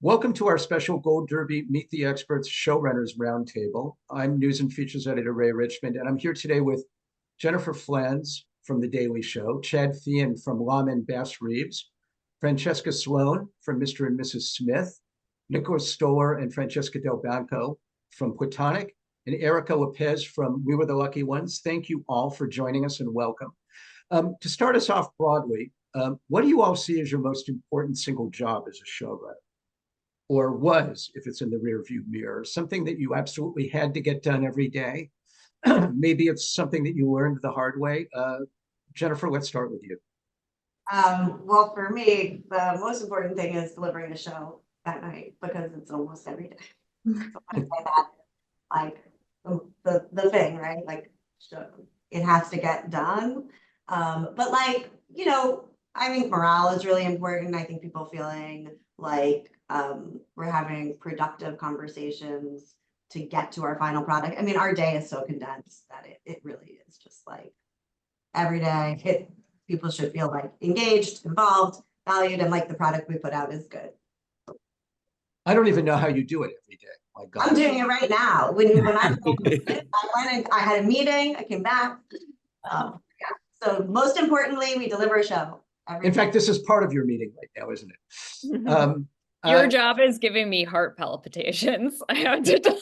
Welcome to our special Gold Derby Meet the Experts Showrunners Roundtable. I'm News and Features Editor Ray Richmond, and I'm here today with Jennifer Flanz from The Daily Show, Chad Feehan from Lawmen Bass Reeves, Francesca Sloane from Mr. and Mrs. Smith, Nicholas Stoller and Francesca Delbanco from Platonic, and Erica Lipez from We Were the Lucky Ones. Thank you all for joining us and welcome. To start us off broadly, what do you all see as your most important single job as a showrunner? Or was, if it's in the rearview mirror, something that you absolutely had to get done every day? Maybe it's something that you learned the hard way. Jennifer, let's start with you. Well, for me, the most important thing is delivering the show that night because it's almost every day. So I say that, like the thing, right? Like it has to get done. But like, I think morale is really important. I think people feeling like we're having productive conversations to get to our final product. I mean, our day is so condensed that it really is just like every day. People should feel like engaged, involved, valued, and like the product we put out is good. I don't even know how you do it every day. My God. I'm doing it right now. When I went and I had a meeting, I came back. Yeah. So most importantly, we deliver a show. In fact, this is part of your meeting right now, isn't it? Your job is giving me heart palpitations. I have to.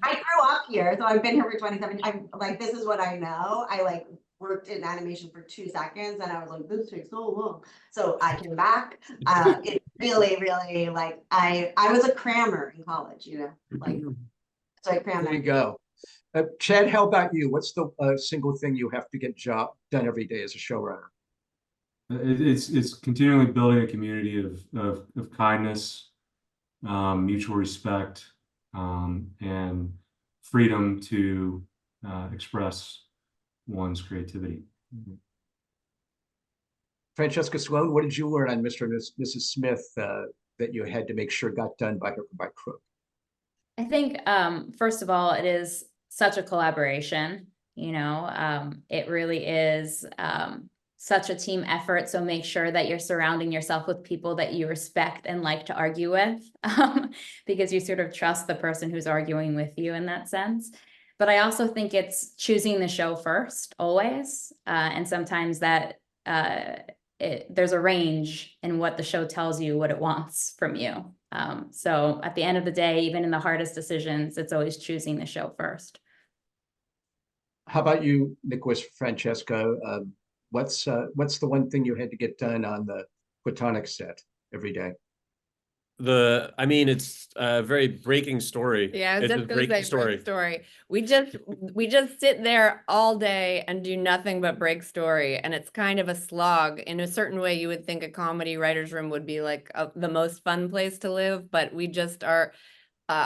I grew up here, so I've been here for 27. I'm like, this is what I know. I like worked in animation for 2 seconds, and I was like, this takes so long. So I came back. It really, really like I was a crammer in college, like so I crammed. There you go. Chad, how about you? What's the single thing you have to get done every day as a showrunner? It's continually building a community of kindness, mutual respect, and freedom to express one's creativity. Francesca Sloane, what did you learn on Mr. and Mrs. Smith that you had to make sure got done by Crook? I think, first of all, it is such a collaboration. It really is such a team effort. So make sure that you're surrounding yourself with people that you respect and like to argue with, because you sort of trust the person who's arguing with you in that sense. But I also think it's choosing the show first, always. And sometimes that there's a range in what the show tells you, what it wants from you. So at the end of the day, even in the hardest decisions, it's always choosing the show first. How about you, Nicholas, Francesca? What's the one thing you had to get done on the Platonic set every day? It's a very breaking story. Yeah, it's a breaking story. We just sit there all day and do nothing but break story, and it's kind of a slog. In a certain way, you would think a comedy writer's room would be like the most fun place to live, but we just are.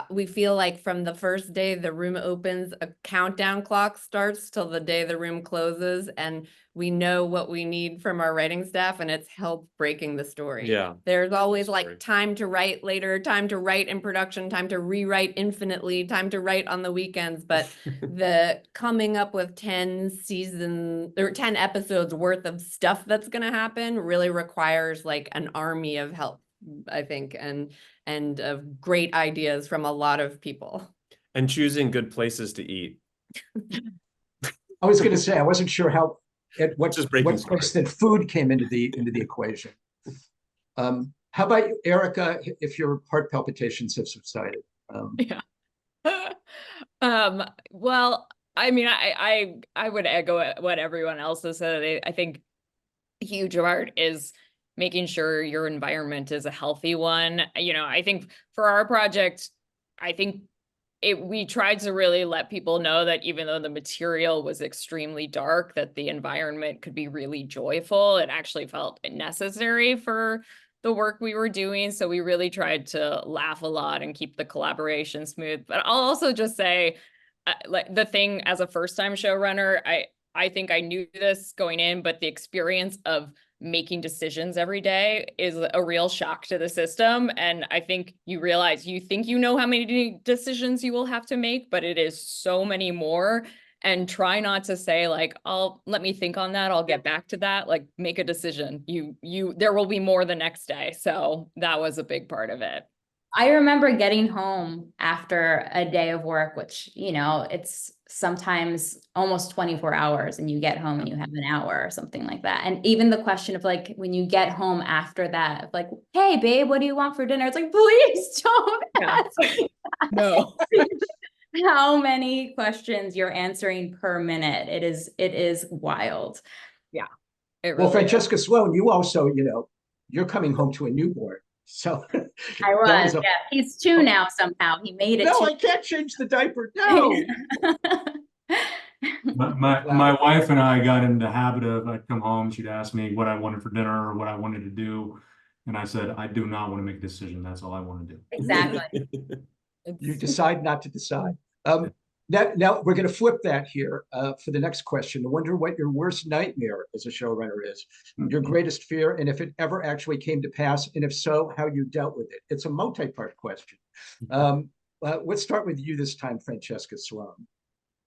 We feel like from the first day the room opens, a countdown clock starts till the day the room closes, and we know what we need from our writing staff, and it's help breaking the story. Yeah. There's always like time to write later, time to write in production, time to rewrite infinitely, time to write on the weekends, but the coming up with 10 episodes worth of stuff that's going to happen really requires like an army of help, I think, and of great ideas from a lot of people. And choosing good places to eat. I was going to say, I wasn't sure what place that food came into the equation. How about you, Erica, if your heart palpitations have subsided? Yeah. Well, I mean, I would echo what everyone else has said. I think a huge part is making sure your environment is a healthy one. I think for our project, we tried to really let people know that even though the material was extremely dark, that the environment could be really joyful. It actually felt necessary for the work we were doing. So we really tried to laugh a lot and keep the collaboration smooth. But I'll also just say, like the thing as a first-time showrunner, I think I knew this going in, but the experience of making decisions every day is a real shock to the system. And I think you realize you think you know how many decisions you will have to make, but it is so many more. And try not to say like, let me think on that, I'll get back to that. Like, make a decision. There will be more the next day. So that was a big part of it. I remember getting home after a day of work, which, you know, it's sometimes almost 24 hours and you get home and you have an hour or something like that. And even the question of like, when you get home after that, like, hey, babe, what do you want for dinner? It's like, please don't Yeah. ask No. how many questions you're answering per minute. It is wild. It Well, really is. Francesca Sloane, you also, you know, you're coming home to a newborn. So I that was, a- yeah. He's 2 now somehow. He made it no, 2. I can't change the diaper. No. My wife and I got in the habit of, I'd come home, she'd ask me what I wanted for dinner or what I wanted to do. And I said, I do not want to make a decision. That's all I want to do. Exactly. You It's- decide not to decide. Now we're going to flip that here for the next question. I wonder what your worst nightmare as a showrunner is, your greatest fear, and if it ever actually came to pass, and if so, how you dealt with it. It's a multi-part question. Let's start with you this time, Francesca Sloane.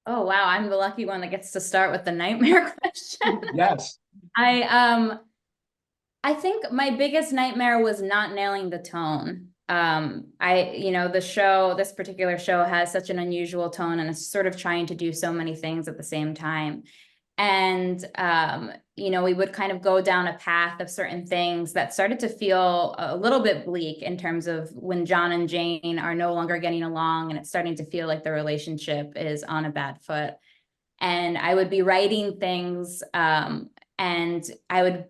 Oh, wow. I'm the lucky one that gets to start with the nightmare question. Yes. I think my biggest nightmare was not nailing the tone. You know, this particular show has such an unusual tone and it's sort of trying to do so many things at the same time. And, you know, we would kind of go down a path of certain things that started to feel a little bit bleak in terms of when John and Jane are no longer getting along and it's starting to feel like the relationship is on a bad foot. And I would be writing things, and I would,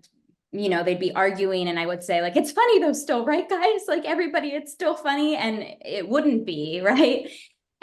you know, they'd be arguing and I would say like, it's funny though still, right, guys? Like everybody, it's still funny, and it wouldn't be, right?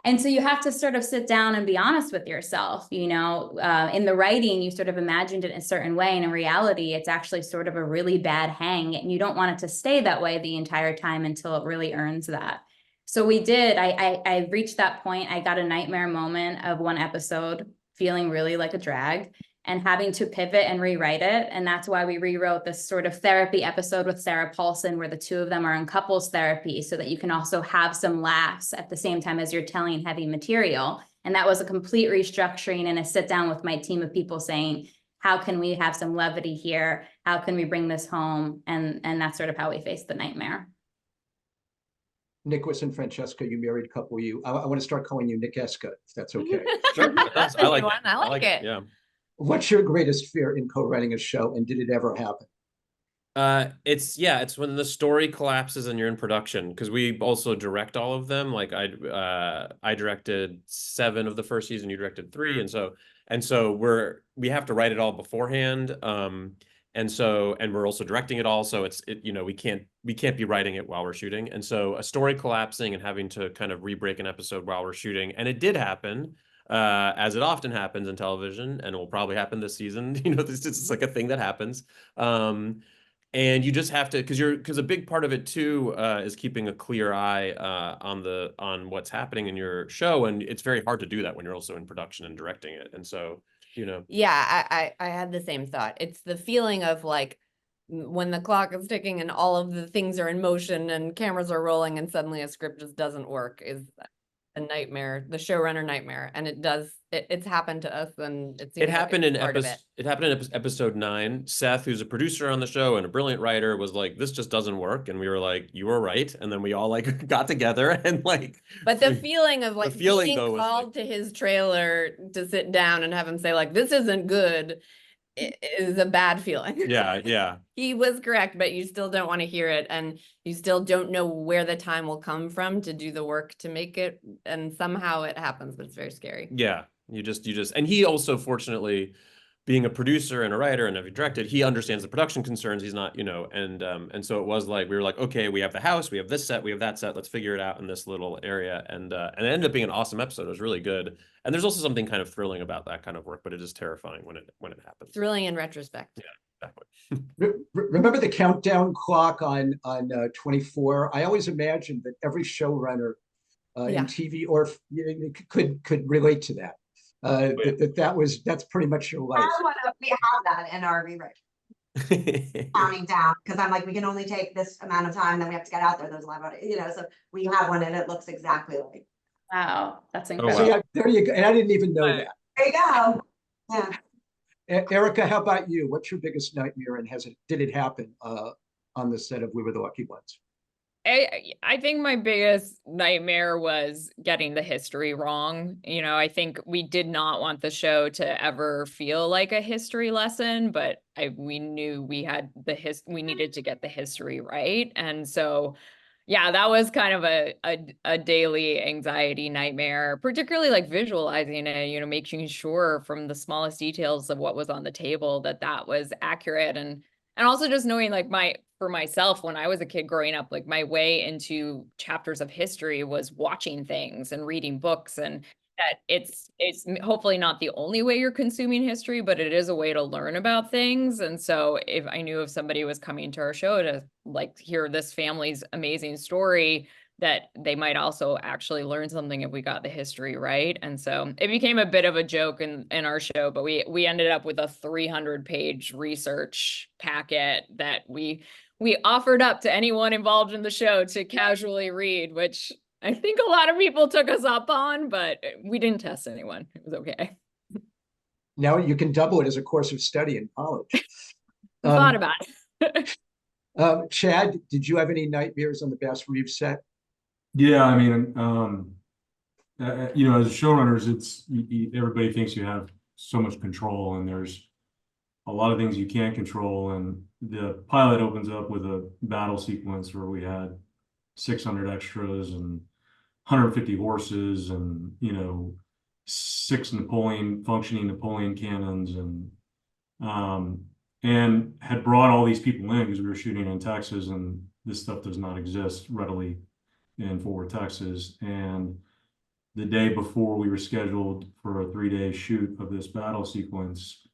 And so you have to sort of sit down and be honest with yourself, you know, in the writing, you sort of imagined it in a certain way. And in reality, it's actually sort of a really bad hang and you don't want it to stay that way the entire time until it really earns that. So we did, I reached that point. I got a nightmare moment of one episode feeling really like a drag and having to pivot and rewrite it. And that's why we rewrote this sort of therapy episode with Sarah Paulson, where the two of them are in couples therapy so that you can also have some laughs at the same time as you're telling heavy material. And that was a complete restructuring and a sit down with my team of people saying, how can we have some levity here? How can we bring this home? And that's sort of how we faced the nightmare. Nicholas and Francesca, you married couple. I want to start calling you Nickeska, if that's okay. Sure. That's a I like good one. it. I like it. Yeah. What's your greatest fear in co-writing a show, and did it ever happen? It's when the story collapses and you're in production, because we also direct all of them. Like I directed 7 of the first season, you directed 3, and so we have to write it all beforehand. And we're also directing it all, so you know, we can't be writing it while we're shooting. And so a story collapsing and having to kind of re-break an episode while we're shooting, and it did happen. As it often happens in television, and it will probably happen this season. You know, this is like a thing that happens. And you just have to, because a big part of it too is keeping a clear eye on what's happening in your show, and it's very hard to do that when you're also in production and directing it. And so, you know, Yeah, I had the same thought. It's the feeling of like when the clock is ticking and all of the things are in motion and cameras are rolling and suddenly a script just doesn't work is a nightmare, the showrunner nightmare. And it's happened to us, and it happened in episode. episode 9. Seth, who's a producer on the show and a brilliant writer, was like, this just doesn't work. And we were like, you were right. And then we all like got together and like, But the feeling of like being though was called to his trailer to sit down and have him say like, this isn't good, is a bad feeling. yeah. He was correct, but you still don't want to hear it, and you still don't know where the time will come from to do the work to make it, and somehow it happens, but it's very scary. Yeah. You just, and he also, fortunately, being a producer and a writer and having directed, he understands the production concerns. He's not, you know, and so it was like, we were like, okay, we have the house, we have this set, we have that set, let's figure it out in this little area. And it ended up being an awesome episode. It was really good. And there's also something kind of thrilling about that kind of work, but it is terrifying when it happens. Thrilling in retrospect. Yeah, exactly. Remember the countdown clock on 24? I always imagined that every showrunner Yeah. in TV or could relate to that. That's pretty much your life. We have that in our rewrite, counting down, because I'm like, we can only take this amount of time, then we have to get out there. There's a lot of, you know, so we have one and it looks exactly like. Wow, that's wow. incredible. So yeah, there you go. And I didn't even know that. There you go. Yeah. Erica, how about you? What's your biggest nightmare, and did it happen on the set of We Were the Lucky Ones? I think my biggest nightmare was getting the history wrong. You know, I think we did not want the show to ever feel like a history lesson, but we knew we had we needed to get the history right. And so, yeah, that was kind of a daily anxiety nightmare, particularly like visualizing it, you know, making sure from the smallest details of what was on the table that was accurate. And also just knowing like for myself, when I was a kid growing up, like my way into chapters of history was watching things and reading books, and that it's hopefully not the only way you're consuming history, but it is a way to learn about things. And so if I knew if somebody was coming to our show to like hear this family's amazing story, that they might also actually learn something if we got the history right. And so it became a bit of a joke in our show, but we ended up with a 300-page research packet that we offered up to anyone involved in the show to casually read, which I think a lot of people took us up on, but we didn't test anyone. It was okay. Now you can double it as a course of study in college. Thought about it. Chad, did you have any nightmares on the Bass Reeves set? Yeah, I mean, you know, as showrunners, everybody thinks you have so much control, and there's a lot of things you can't control. And the pilot opens up with a battle sequence where we had 600 extras and 150 horses, and you know, 6 functioning Napoleon cannons, and had brought all these people in because we were shooting in Texas, and this stuff does not exist readily in Fort Worth, Texas. And the day before we were scheduled for a 3-day shoot of this battle sequence,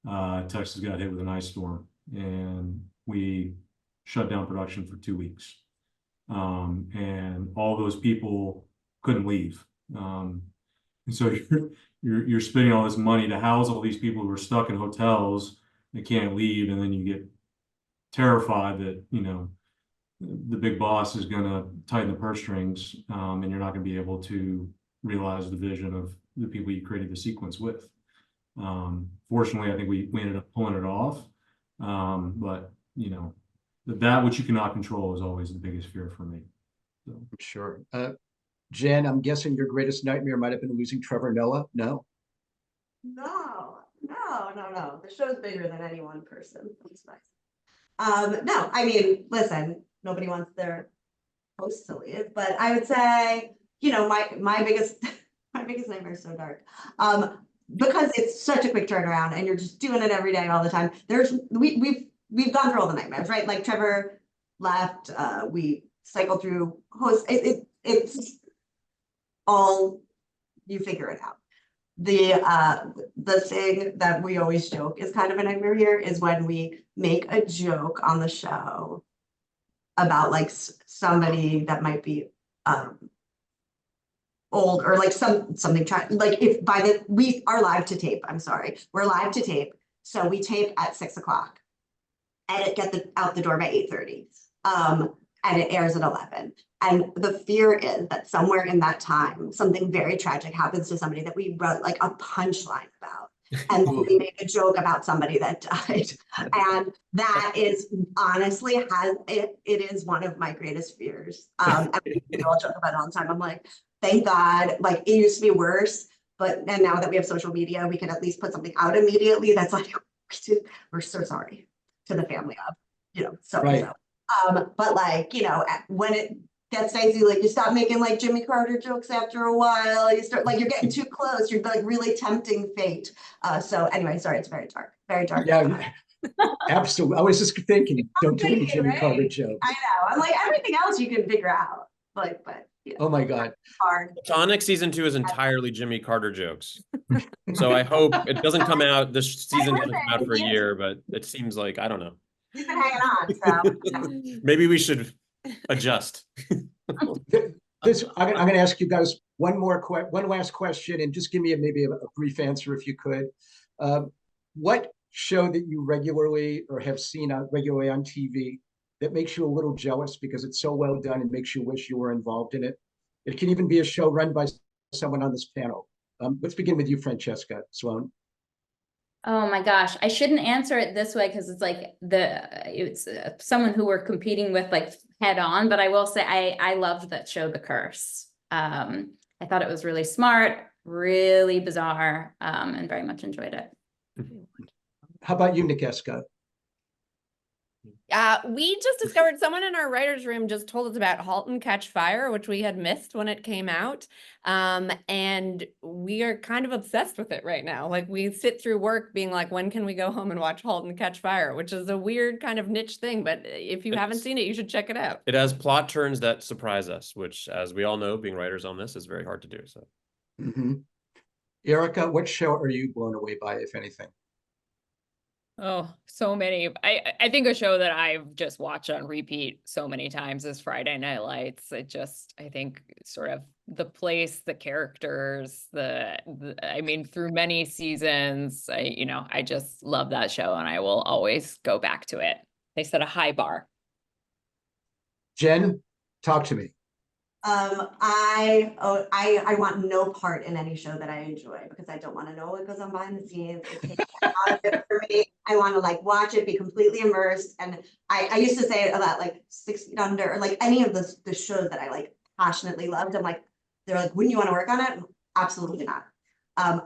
Texas got hit with an ice storm, and we shut down production for 2 weeks. And all those people couldn't leave. And so you're spending all this money to house all these people who are stuck in hotels that can't leave, and then you get terrified that, you know, the big boss is going to tighten the purse strings, and you're not going to be able to realize the vision of the people you created the sequence with. Fortunately, I think we ended up pulling it off. But you know, that which you cannot control is always the biggest fear for me. So. Sure. Jen, I'm guessing your greatest nightmare might have been losing Trevor Noah. No. No. The show's bigger than any one person. That's nice. No, I mean, listen, nobody wants their host to leave, but I would say, you know, my biggest nightmare is so dark. Because it's such a quick turnaround and you're just doing it every day all the time. We've gone through all the nightmares, right? Like Trevor left, we cycled through hosts. It's all, you figure it out. The thing that we always joke is kind of a nightmare here is when we make a joke on the show about like somebody that might be old, or like something like if we are live to tape. I'm sorry, we're live to tape, so we tape at 6 o'clock, and it gets out the door by 8:30, and it airs at 11. And the fear is that somewhere in that time, something very tragic happens to somebody that we wrote like a punchline about. And then we make a joke about somebody that died. And that is honestly it is one of my greatest fears. And I'll joke about it all the time. I'm like, thank God, like it used to be worse, and now that we have social media, we can at least put something out immediately that's like, we're so sorry to the family of, you know, so right. But like, you know, when it gets dicey, like you stop making like Jimmy Carter jokes after a while, you start like, you're getting too close, you're like really tempting fate. So anyway, sorry, it's very dark. Yeah, absolutely. I was just thinking, don't do any Jimmy Carter jokes. I know, I'm like, everything else you can figure out, like, but you know, oh my God. hard. Platonic season 2 is entirely Jimmy Carter jokes. So I hope it doesn't come out, this season doesn't come out for a year, but it seems like, I don't know. He's been hanging on, so. Maybe we should adjust. I'm going to ask you guys one last question, and just give me maybe a brief answer if you could. What show that you regularly or have seen regularly on TV that makes you a little jealous because it's so well done and makes you wish you were involved in it? It can even be a show run by someone on this panel. Let's begin with you, Francesca Sloane. Oh my gosh, I shouldn't answer it this way because it's like it's someone who we're competing with like head on, but I will say I loved that show, The Curse. I thought it was really smart, really bizarre, and very much enjoyed it. How about you, Nikeska? We just discovered someone in our writers' room just told us about *Halt and Catch Fire*, which we had missed when it came out. And we are kind of obsessed with it right now. Like we sit through work being like, when can we go home and watch *Halt and Catch Fire*, which is a weird kind of niche thing, but if you haven't seen it, you should check it out. It has plot turns that surprise us, which, as we all know, being writers on this is very hard to do. So, Erica, what show are you blown away by, if anything? Oh, so many. I think a show that I've just watched on repeat so many times is Friday Night Lights. I think sort of the place, the characters, I mean, through many seasons, I just love that show and I will always go back to it. They set a high bar. Jen, talk to me. I want no part in any show that I enjoy because I don't want to know what goes on behind the scenes. It takes a lot of it for me. I want to like watch it, be completely immersed. And I used to say about like 6 Feet Under or like any of the shows that I like passionately loved. I'm like, they're like, wouldn't you want to work on it? Absolutely not. I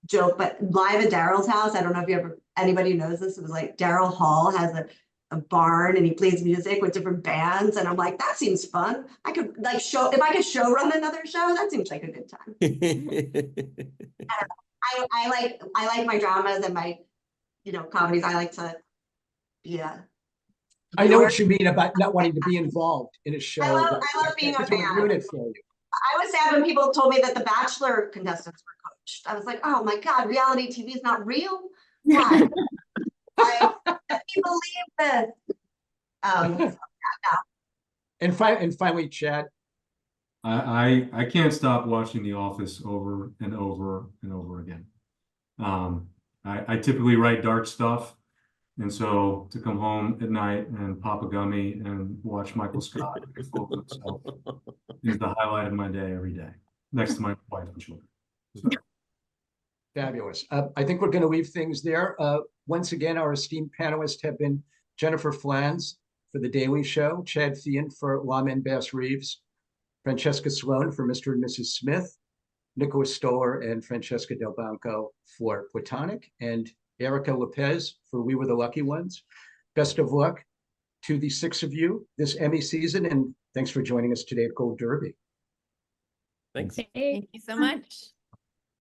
joke, but live at Daryl's house, I don't know if anybody knows this, it was like Daryl Hall has a barn and he plays music with different bands, and I'm like, that seems fun. I could like if I could show run another show, that seems like a good time. I like my dramas and my comedies. I like to I know what you mean about not wanting to be involved in a show. I love being a fan. Ruin it for you. I was sad when people told me that the Bachelor contestants were coached. I was like, oh my God, reality TV is not real. Why? I can't believe this. And finally, Chad. I can't stop watching The Office over and over and over again. I typically write dark stuff, and so to come home at night and pop a gummy and watch Michael Scott get full of himself is the highlight of my day every day, next to my wife and children. So. Fabulous. I think we're going to leave things there. Once again, our esteemed panelists have been Jennifer Flanz for The Daily Show, Chad Feehan for Lawmen Bass Reeves, Francesca Sloane for Mr. and Mrs. Smith, Nicholas Stoller and Francesca Delbanco for Platonic, and Erica Lipez for We Were the Lucky Ones. Best of luck to the 6 of you this Emmy season, and thanks for joining us today at Gold Derby. Thanks. Thank you so much.